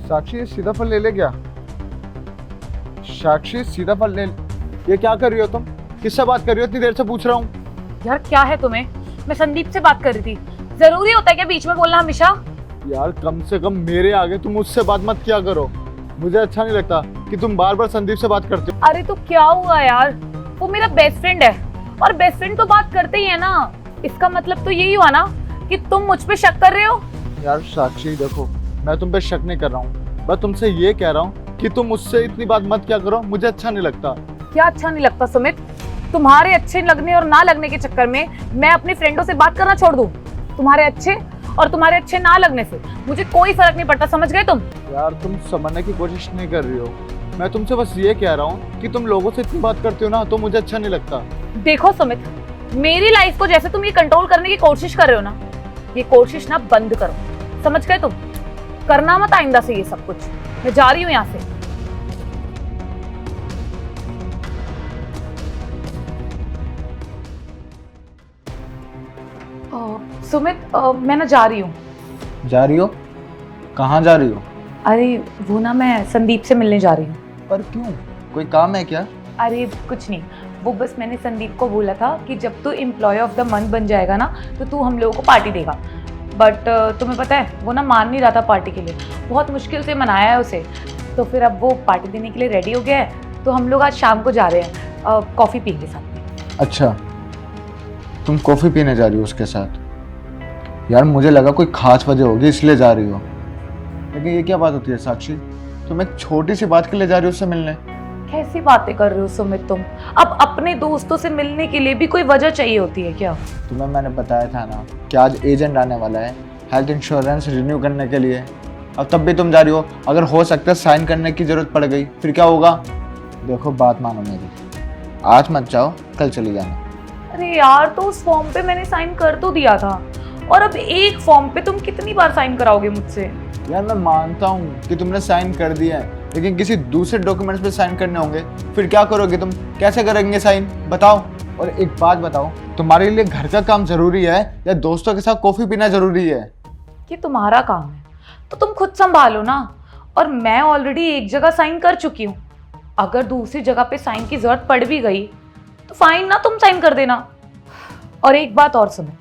साक्षी सीधा फल ले ले क्या? साक्षी सीधा फल ले। ये क्या कर रही हो तुम? किससे बात कर रही हो? इतनी देर से पूछ रहा हूँ। यार क्या है तुम्हें? मैं संदीप से बात कर रही थी। जरूरी होता है क्या बीच में बोलना हमेशा? यार कम से कम मेरे आगे तुम मुझसे बात मत किया करो। मुझे अच्छा नहीं लगता कि तुम बार बार संदीप से बात करते हो। अरे तो क्या हुआ यार, वो मेरा बेस्ट फ्रेंड है और बेस्ट फ्रेंड तो बात करते ही है ना। इसका मतलब तो यही हुआ ना कि तुम मुझ पे शक कर रहे हो। यार साक्षी देखो, मैं तुम पे शक नहीं कर रहा हूँ, बस तुमसे ये कह रहा हूँ कि तुम मुझसे इतनी बात मत क्या करो। मुझे अच्छा नहीं लगता। क्या अच्छा नहीं लगता सुमित? तुम्हारे अच्छे लगने और ना लगने के चक्कर में मैं अपने फ्रेंडों से बात करना छोड़ दूं? तुम्हारे अच्छे और तुम्हारे अच्छे ना लगने से मुझे कोई फर्क नहीं पड़ता, समझ गए तुम? यार तुम समझने की कोशिश नहीं कर रही हो। मैं तुमसे बस ये कह रहा हूँ कि तुम लोगों से इतनी बात करती हो ना, तो मुझे अच्छा नहीं लगता। देखो सुमित, मेरी लाइफ को जैसे तुम ये कंट्रोल करने की कोशिश कर रहे हो ना, ये कोशिश ना बंद करो, समझ गए तुम? करना मत आइंदा से ये सब कुछ। मैं जा रही हूँ यहाँ से। सुमित मैं ना जा रही हूँ। जा रही हो? कहाँ जा रही हो? अरे वो ना मैं संदीप से मिलने जा रही हूँ। पर क्यों? कोई काम है क्या? अरे कुछ नहीं, वो बस मैंने संदीप को बोला था कि जब तू एम्प्लॉय ऑफ द मंथ बन जाएगा ना तो तू हम लोगों को पार्टी देगा। बट तुम्हें पता है वो ना मान नहीं रहा था पार्टी के लिए। बहुत मुश्किल से मनाया है उसे। तो फिर अब वो पार्टी देने के लिए रेडी हो गया है। तो हम लोग आज शाम को जा रहे हैं कॉफ़ी पीने के साथ में। अच्छा, तुम कॉफ़ी पीने जा रही हो उसके साथ? यार मुझे लगा कोई खास वजह होगी इसलिए जा रही हो। लेकिन ये क्या बात होती है साक्षी? तुम एक छोटी सी बात के लिए जा रही हो उससे मिलने? कैसी बातें कर रहे हो सुमित तुम? अब अपने दोस्तों से मिलने के लिए भी कोई वजह चाहिए होती है क्या? तुम्हें मैंने बताया था ना कि आज एजेंट आने वाला है हेल्थ इंश्योरेंस रिन्यू करने के लिए। अब तब भी तुम जा रही हो। अगर हो सकता है साइन करने की ज़रूरत पड़ गई फिर क्या होगा? देखो बात मानो मेरी, आज मत जाओ, कल चली जाना। अरे यार तो उस फॉर्म पे मैंने साइन कर तो दिया था, और अब एक फॉर्म पे तुम कितनी बार साइन कराओगे मुझसे? यार मैं मानता हूँ कि तुमने साइन कर दिया है, लेकिन किसी दूसरे डॉक्यूमेंट्स पे साइन करने होंगे। फिर क्या करोगे तुम? कैसे करेंगे साइन? बताओ। और एक बात बताओ, तुम्हारे लिए घर का काम जरूरी है या दोस्तों के साथ कॉफी पीना जरूरी है? ये तुम्हारा काम है तो तुम खुद संभालो ना। और मैं ऑलरेडी एक जगह साइन कर चुकी हूँ। अगर दूसरी जगह पे साइन की जरूरत पड़ भी गई तो फाइन ना, तुम साइन कर देना। और एक बात और सुनो,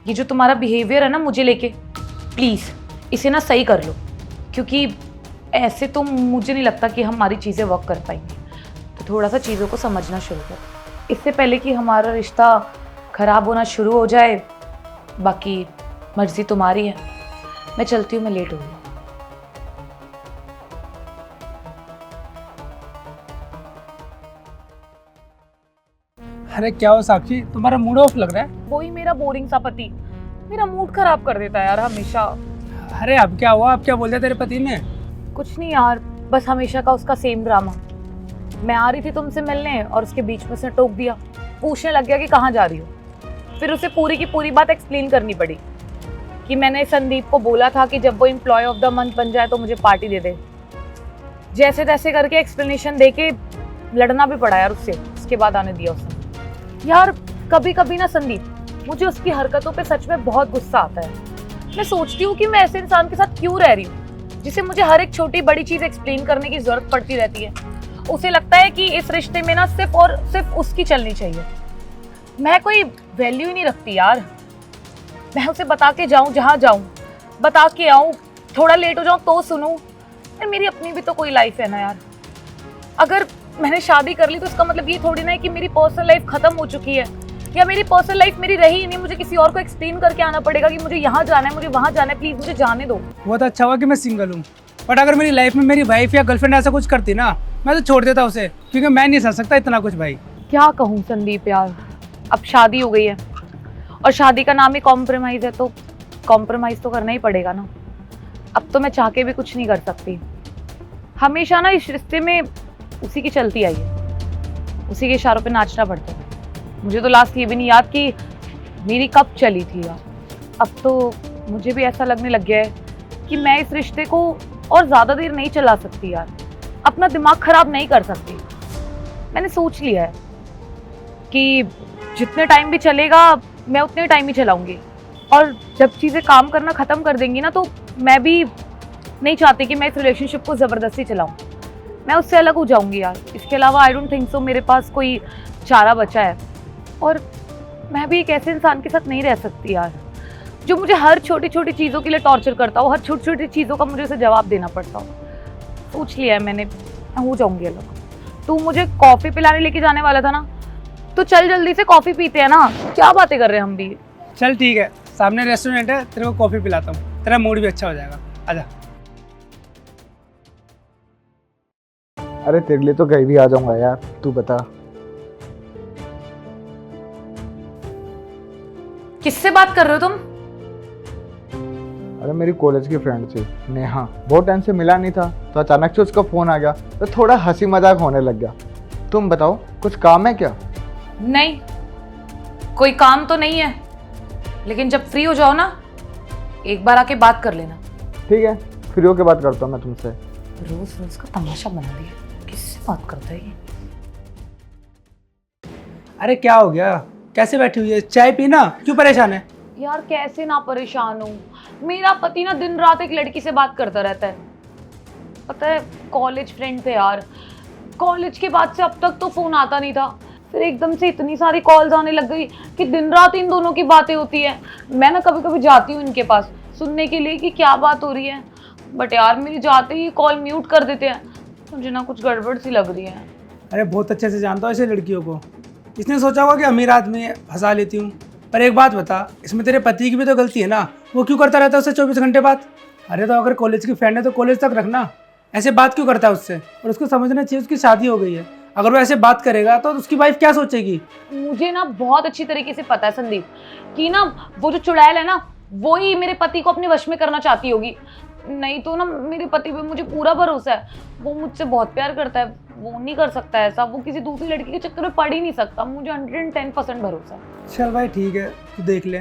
ये जो तुम्हारा बिहेवियर है ना मुझे लेके, प्लीज़ इसे ना सही कर लो, क्योंकि ऐसे तो मुझे नहीं लगता कि हमारी चीज़ें वर्क कर पाएंगी। तो थोड़ा सा चीज़ों को समझना शुरू करो इससे पहले कि हमारा रिश्ता ख़राब होना शुरू हो जाए। बाकी मर्जी तुम्हारी है। मैं चलती हूँ, मैं लेट हो गई। अरे क्या हो साक्षी, तुम्हारा मूड ऑफ लग रहा है? वही मेरा बोरिंग सा पति मेरा मूड खराब कर देता है यार हमेशा। अरे अब क्या हुआ? अब क्या बोल दिया तेरे पति ने? कुछ नहीं यार, बस हमेशा का उसका सेम ड्रामा। मैं आ रही थी तुमसे मिलने और उसके बीच में उसने टोक दिया। पूछने लग गया कि कहाँ जा रही हो। फिर उसे पूरी की पूरी बात एक्सप्लेन करनी पड़ी कि मैंने संदीप को बोला था कि जब वो एम्प्लॉय ऑफ द मंथ बन जाए तो मुझे पार्टी दे दे। जैसे तैसे करके एक्सप्लेनेशन दे के लड़ना भी पड़ा यार उससे। उसके बाद आने दिया उसने। यार कभी कभी ना संदीप, मुझे उसकी हरकतों पे सच में बहुत गुस्सा आता है। मैं सोचती हूँ कि मैं ऐसे इंसान के साथ क्यों रह रही हूँ जिसे मुझे हर एक छोटी बड़ी चीज़ एक्सप्लेन करने की जरूरत पड़ती रहती है। उसे लगता है कि इस रिश्ते में ना सिर्फ और सिर्फ उसकी चलनी चाहिए। मैं कोई वैल्यू ही नहीं रखती यार। मैं उसे बता के जाऊँ जहाँ जाऊँ, बता के आऊँ, थोड़ा लेट हो जाऊँ तो सुनूँ। यार मेरी अपनी भी तो कोई लाइफ है ना यार। अगर मैंने शादी कर ली तो इसका मतलब ये थोड़ी ना है कि मेरी पर्सनल लाइफ खत्म हो चुकी है या मेरी पर्सनल लाइफ मेरी रही ही नहीं। मुझे किसी और को एक्सप्लेन करके आना पड़ेगा कि मुझे यहाँ जाना है, मुझे वहाँ जाना है। प्लीज मुझे जाने दो। बहुत अच्छा हुआ कि मैं सिंगल हूँ, बट अगर मेरी लाइफ में मेरी वाइफ या गर्लफ्रेंड ऐसा कुछ करती ना, मैं तो छोड़ देता उसे, क्योंकि मैं नहीं सह सकता इतना कुछ भाई। क्या कहूँ संदीप यार, अब शादी हो गई है और शादी का नाम ही कॉम्प्रोमाइज़ है, तो कॉम्प्रोमाइज़ तो करना ही पड़ेगा ना। अब तो मैं चाह के भी कुछ नहीं कर सकती। हमेशा ना इस रिश्ते में उसी की चलती आई है, उसी के इशारों पे नाचना पड़ता है। मुझे तो लास्ट ये भी नहीं याद कि मेरी कब चली थी यार। अब तो मुझे भी ऐसा लगने लग गया है कि मैं इस रिश्ते को और ज़्यादा देर नहीं चला सकती यार। अपना दिमाग ख़राब नहीं कर सकती। मैंने सोच लिया है कि जितने टाइम भी चलेगा मैं उतने टाइम ही चलाऊंगी, और जब चीज़ें काम करना ख़त्म कर देंगी ना तो मैं भी नहीं चाहती कि मैं इस रिलेशनशिप को ज़बरदस्ती चलाऊं। मैं उससे अलग हो जाऊंगी यार। इसके अलावा आई डोंट थिंक सो मेरे पास कोई चारा बचा है। और मैं भी एक ऐसे इंसान के साथ नहीं रह सकती यार, जो मुझे हर छोटी छोटी चीज़ों के लिए टॉर्चर करता हो, हर छोटी छोटी चीज़ों का मुझे उसे जवाब देना पड़ता हो। सोच लिया है मैंने, मैं हो जाऊंगी अलग। तू मुझे कॉफ़ी पिलाने लेके जाने वाला था ना, तो चल जल्दी से कॉफ़ी पीते हैं ना। क्या बातें कर रहे हैं हम भी। चल ठीक है, सामने रेस्टोरेंट है, तेरे को कॉफ़ी पिलाता हूँ, तेरा मूड भी अच्छा हो जाएगा। आजा। अरे तेरे लिए तो कहीं भी आ जाऊंगा यार, तू बता। किससे बात कर रहे हो तुम? अरे मेरी कॉलेज की फ्रेंड थी नेहा, बहुत टाइम से मिला नहीं था, तो अचानक से उसका फ़ोन आ गया, तो थोड़ा हंसी मजाक होने लग गया। तुम बताओ, कुछ काम है क्या? नहीं, कोई काम तो नहीं है, लेकिन जब फ्री हो जाओ ना, एक बार आके बात कर लेना। ठीक है, फ्री होके बात करता हूँ मैं तुमसे। रोज रोज का तमाशा बना दिया। किससे बात करता है ये? अरे क्या हो गया, कैसे बैठी हुई है? चाय पीना, क्यों परेशान है? यार कैसे ना परेशान हूँ। मेरा पति ना दिन रात एक लड़की से बात करता रहता है। पता है, कॉलेज फ्रेंड थे यार, कॉलेज के बाद से अब तक तो फोन आता नहीं था, फिर एकदम से इतनी सारी कॉल्स आने लग गई कि दिन रात इन दोनों की बातें होती है। मैं ना कभी कभी जाती हूँ इनके पास सुनने के लिए कि क्या बात हो रही है, बट यार मेरी जाते ही कॉल म्यूट कर देते हैं। मुझे ना कुछ गड़बड़ सी लग रही है। अरे बहुत अच्छे से जानता हूँ ऐसे लड़कियों को। इसने सोचा होगा कि अमीर आदमी है, फंसा लेती हूँ। पर एक बात बता, इसमें तेरे पति की भी तो गलती है ना, वो क्यों करता रहता है उससे 24 घंटे बात? अरे तो अगर कॉलेज की फ्रेंड है तो कॉलेज तक रखना, ऐसे बात क्यों करता है उससे? और उसको समझना चाहिए उसकी शादी हो गई है। अगर वो ऐसे बात करेगा तो उसकी वाइफ क्या सोचेगी? मुझे ना बहुत अच्छी तरीके से पता है संदीप कि ना वो जो चुड़ैल है ना, वो ही मेरे पति को अपने वश में करना चाहती होगी। नहीं तो ना मेरे पति पे मुझे पूरा भरोसा है, वो मुझसे बहुत प्यार करता है, वो नहीं कर सकता ऐसा, वो किसी दूसरी लड़की के चक्कर में पड़ ही नहीं सकता। मुझे 110% भरोसा है। चल भाई ठीक है, तू देख ले।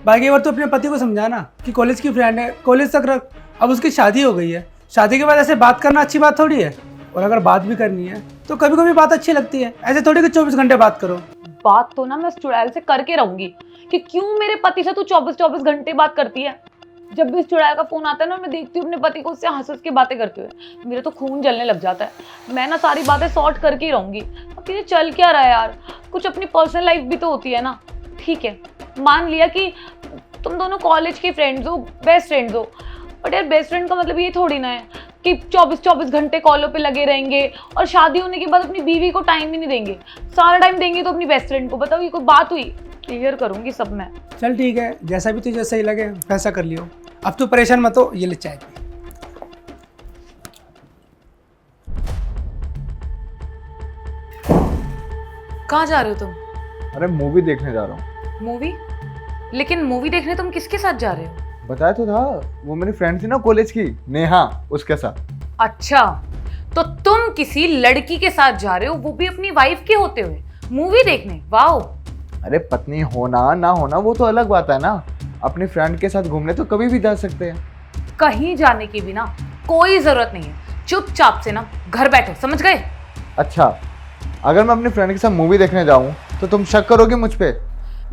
बाकी बार तो अपने पति को समझाना कि कॉलेज की फ्रेंड है, कॉलेज तक रख। अब उसकी शादी हो गई है, शादी के बाद ऐसे बात करना अच्छी बात थोड़ी है। और अगर बात भी करनी है तो कभी कभी बात अच्छी लगती है, ऐसे थोड़ी कि 24 घंटे बात करो। बात तो ना मैं उस चुड़ैल से करके रहूंगी कि क्यों मेरे पति से तू 24-24 घंटे बात करती है। जब भी इस चुड़ैल का फोन आता है ना, मैं देखती हूँ अपने पति को उससे हंस हंस के बातें करते हुए, मेरा तो खून जलने लग जाता है। मैं ना सारी बातें सॉर्ट करके ही रहूंगी। अब तुझे चल क्या रहा है यार, कुछ अपनी पर्सनल लाइफ भी तो होती है ना। ठीक है, मान लिया कि तुम दोनों कॉलेज के फ्रेंड्स हो, बेस्ट फ्रेंड्स हो, बट यार बेस्ट फ्रेंड का मतलब ये थोड़ी ना है कि 24-24 घंटे कॉलों पे लगे रहेंगे और शादी होने के बाद अपनी बीवी को टाइम ही नहीं देंगे। सारा टाइम देंगे तो अपनी बेस्ट फ्रेंड को। बताओ, ये कोई बात हुई? क्लियर करूंगी सब मैं। चल ठीक है, जैसा भी तुझे सही लगे वैसा कर लियो। अब तू परेशान मत हो, ये ले चाय पी। कहाँ जा रहे हो तुम? अरे मूवी देखने जा रहा हूँ। मूवी? लेकिन मूवी देखने तुम किसके साथ जा रहे हो? बताया तो था, वो मेरी फ्रेंड थी ना कॉलेज की नेहा, उसके साथ। अच्छा, तो तुम किसी लड़की के साथ जा रहे हो, वो भी अपनी वाइफ के होते हुए मूवी देखने? वाओ। अरे पत्नी होना ना होना वो तो अलग बात है ना, अपनी फ्रेंड के साथ घूमने तो कभी भी जा सकते हैं। कहीं जाने की भी ना कोई जरूरत नहीं है, चुपचाप से ना घर बैठो, समझ गए? अच्छा, अगर मैं अपनी फ्रेंड के साथ मूवी देखने जाऊं तो तुम शक करोगे मुझ पे?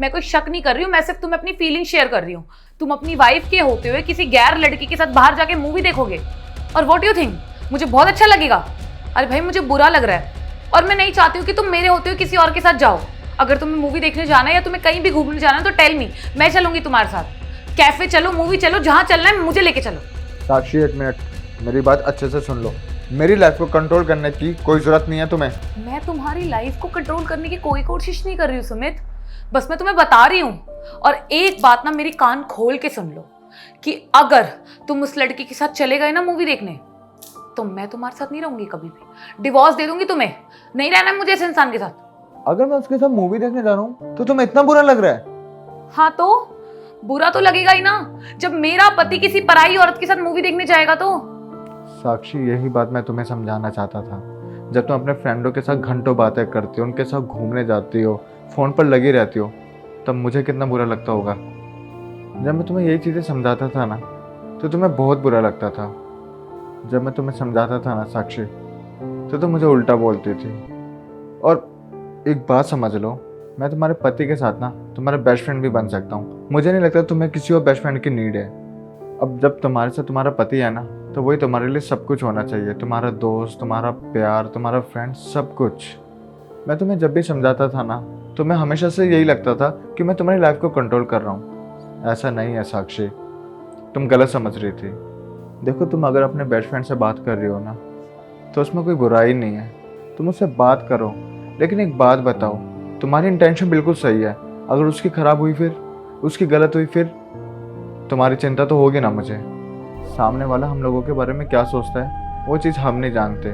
मैं कोई शक नहीं कर रही हूँ, मैं सिर्फ तुम्हें अपनी फीलिंग शेयर कर रही हूँ। तुम अपनी वाइफ के होते हुए किसी गैर लड़की के साथ बाहर जाके मूवी देखोगे, और व्हाट यू थिंक मुझे बहुत अच्छा लगेगा? अरे भाई मुझे बुरा लग रहा है, और मैं नहीं चाहती हूँ कि तुम मेरे होते हुए किसी और के साथ जाओ। अगर तुम्हें मूवी देखने जाना है या तुम्हें कहीं भी घूमने जाना है तो टेल मी, मैं चलूंगी तुम्हारे साथ। कैफे चलो, मूवी चलो, जहाँ चलना है मुझे लेके चलो। साक्षी एक मिनट, मेरी बात अच्छे से सुन लो। मेरी लाइफ को कंट्रोल करने की कोई जरूरत नहीं है तुम्हें। मैं तुम्हारी लाइफ को कंट्रोल करने की कोई कोशिश नहीं कर रही हूँ सुमित, बस मैं तुम्हें बता रही हूँ। और एक बात ना मेरी कान खोल के सुन लो कि अगर तुम उस लड़की के साथ चले गए ना मूवी देखने, तो मैं तुम्हारे साथ नहीं रहूंगी कभी भी। डिवोर्स दे दूंगी तुम्हें, नहीं रहना है मुझे इस इंसान के साथ। अगर मैं उसके साथ मूवी देखने जा रहा हूँ तो तुम्हें इतना बुरा लग रहा है? हाँ तो बुरा तो लगेगा ही ना, जब मेरा पति किसी पराई औरत के साथ मूवी देखने जाएगा तो। साक्षी यही बात मैं तुम्हें समझाना चाहता था। जब तुम अपने फ्रेंडों के साथ घंटों बातें करती हो, उनके साथ घूमने जाती हो, फ़ोन पर लगी रहती हो, तब मुझे कितना बुरा लगता होगा। जब मैं तुम्हें यही चीज़ें समझाता था ना तो तुम्हें बहुत बुरा लगता था। जब मैं तुम्हें समझाता था ना साक्षी, तो तुम मुझे उल्टा बोलती थी। और एक बात समझ लो, मैं तुम्हारे पति के साथ ना तुम्हारा बेस्ट फ्रेंड भी बन सकता हूँ। मुझे नहीं लगता तुम्हें किसी और बेस्ट फ्रेंड की नीड है। अब जब तुम्हारे साथ तुम्हारा पति है ना, तो वही तुम्हारे लिए सब कुछ होना चाहिए, तुम्हारा दोस्त, तुम्हारा प्यार, तुम्हारा फ्रेंड, सब कुछ। मैं तुम्हें जब भी समझाता था ना, तुम्हें हमेशा से यही लगता था कि मैं तुम्हारी लाइफ को कंट्रोल कर रहा हूँ। ऐसा नहीं है साक्षी, तुम गलत समझ रही थी। देखो, तुम अगर अपने बेस्ट फ्रेंड से बात कर रही हो ना, तो उसमें कोई बुराई नहीं है, तुम उससे बात करो। लेकिन एक बात बताओ, तुम्हारी इंटेंशन बिल्कुल सही है, अगर उसकी खराब हुई फिर, उसकी गलत हुई फिर, तुम्हारी चिंता तो होगी ना मुझे। सामने वाला हम लोगों के बारे में क्या सोचता है वो चीज़ हम नहीं जानते।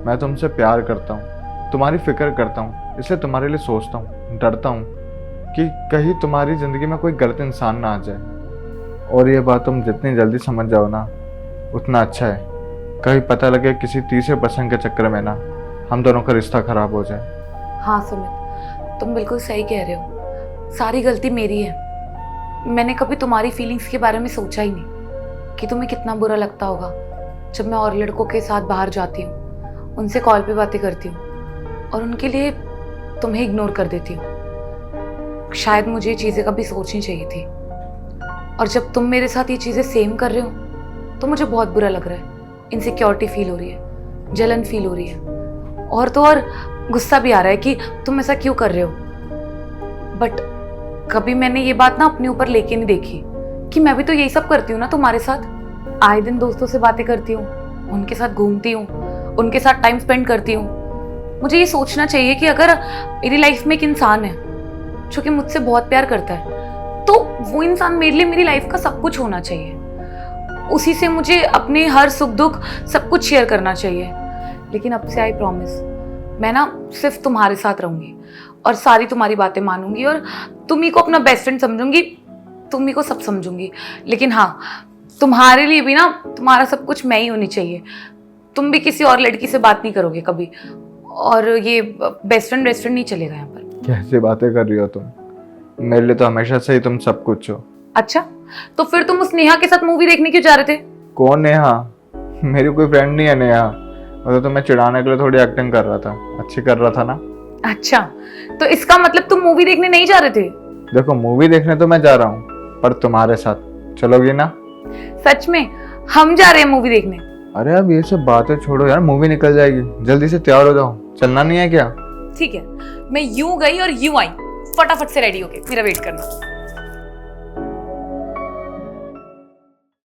मैं तुमसे प्यार करता हूँ, तुम्हारी फिक्र करता हूँ, इसलिए तुम्हारे लिए सोचता हूँ, डरता हूँ कि कहीं तुम्हारी ज़िंदगी में कोई गलत इंसान ना आ जाए। और ये बात तुम जितनी जल्दी समझ जाओ ना, उतना अच्छा है। कहीं पता लगे किसी तीसरे पर्सन के चक्कर में ना हम दोनों का रिश्ता खराब हो जाए। हाँ सुमित, तुम बिल्कुल सही कह रहे हो, सारी गलती मेरी है। मैंने कभी तुम्हारी फीलिंग्स के बारे में सोचा ही नहीं कि तुम्हें कितना बुरा लगता होगा जब मैं और लड़कों के साथ बाहर जाती हूँ, उनसे कॉल पे बातें करती हूँ और उनके लिए तुम्हें इग्नोर कर देती हूँ। शायद मुझे ये चीज़ें कभी सोचनी चाहिए थी, और जब तुम मेरे साथ ये चीज़ें सेम कर रहे हो तो मुझे बहुत बुरा लग रहा है। इनसिक्योरिटी फील हो रही है, जलन फील हो रही है, और तो और गुस्सा भी आ रहा है कि तुम ऐसा क्यों कर रहे हो। बट कभी मैंने ये बात ना अपने ऊपर लेके नहीं देखी कि मैं भी तो यही सब करती हूँ ना तुम्हारे साथ। आए दिन दोस्तों से बातें करती हूँ, उनके साथ घूमती हूँ, उनके साथ टाइम स्पेंड करती हूँ। मुझे ये सोचना चाहिए कि अगर मेरी लाइफ में एक इंसान है जो कि मुझसे बहुत प्यार करता है, तो वो इंसान मेरे लिए मेरी लाइफ का सब कुछ होना चाहिए। उसी से मुझे अपने हर सुख दुख सब कुछ शेयर करना चाहिए। लेकिन अब से आई प्रॉमिस, मैं ना सिर्फ तुम्हारे साथ रहूंगी और सारी तुम्हारी बातें मानूंगी और तुम्ही को अपना बेस्ट फ्रेंड समझूंगी, तुम्ही को सब समझूंगी। लेकिन हाँ, तुम्हारे लिए भी ना तुम्हारा सब कुछ मैं ही होनी चाहिए। तुम भी किसी और लड़की से बात नहीं करोगे कभी, और ये बेस्ट फ्रेंड नहीं चलेगा यहाँ पर। कैसी बातें कर रही हो तुम? मेरे लिए तो हमेशा से ही तुम सब कुछ हो। अच्छा, तो फिर तुम उस नेहा के साथ मूवी देखने क्यों जा रहे थे? कौन नेहा? मेरी कोई फ्रेंड नहीं है नेहा। मतलब तो मैं चिढ़ाने के लिए थोड़ी एक्टिंग कर रहा था, अच्छी कर रहा था ना। अच्छा, तो इसका मतलब तुम मूवी देखने नहीं जा रहे थे? देखो, मूवी देखने तो मैं जा रहा हूँ, पर तुम्हारे साथ चलोगी ना? सच में? हम जा रहे हैं मूवी देखने? अरे अब ये सब बातें छोड़ो यार, मूवी निकल जाएगी, जल्दी से तैयार हो जाओ। चलना नहीं है क्या? ठीक है, मैं यूं गई और यूं आई, फटाफट से रेडी होके मेरा वेट करना।